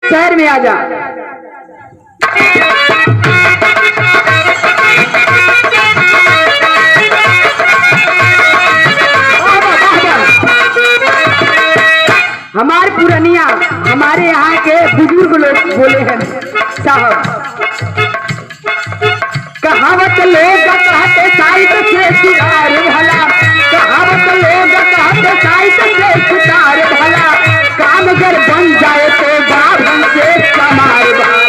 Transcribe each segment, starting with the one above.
शहर में आ जा। हमारे पुरनिया हमारे यहाँ के बुजुर्ग लोग बोले हैं साहब, कहावत लोग कहते साहित्य से सुधार भला, कहावत लोग कहते साहित्य से सुधार भला, काम अगर बन जाए तो बाभन से कमार भला।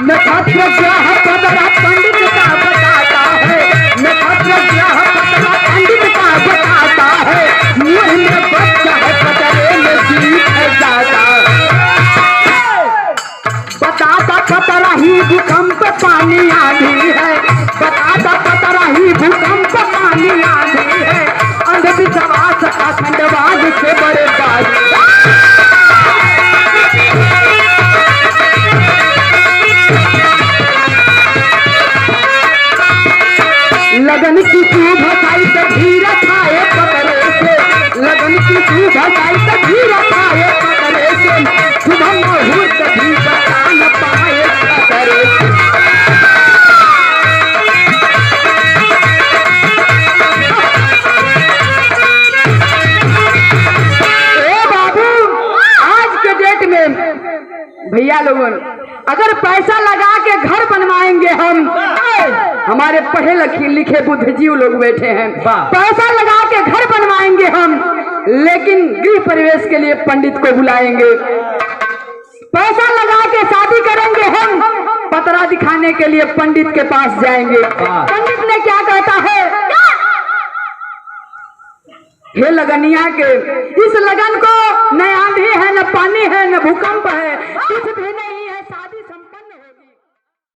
नक्षत्र ग्रह पदरा पंडित का बताता है, नक्षत्र ग्रह पदरा पंडित का बताता है, मुँह में बच्चा है पतरे में जीत है जाता है। बताता पतरा ही भूकंप पानी आंधी है, बताता पतरा ही भूकंप पानी आंधी है, अंधविश्वास का खंडवाद से बड़े बाज। लगन की तू भसाई तो धीरे खाए पकड़े से, लगन की तू भसाई तो धीरे खाए पकड़े से, सुबह मुहूर्त भी बता न पाए पकड़े से। ए बाबू, आज के डेट में भैया लोगों अगर पैसा लगा के घर बनवाएंगे हम, हमारे पढ़े लिखे बुद्धिजीव लोग बैठे हैं, पैसा लगा के घर बनवाएंगे हम, लेकिन गृह प्रवेश के लिए पंडित को बुलाएंगे। पैसा लगा के शादी करेंगे हम, पतरा दिखाने के लिए पंडित के पास जाएंगे। पंडित ने क्या कहता है, हे लगनिया के इस लगन को न आंधी है न पानी है न भूकंप है, कुछ भी नहीं है, शादी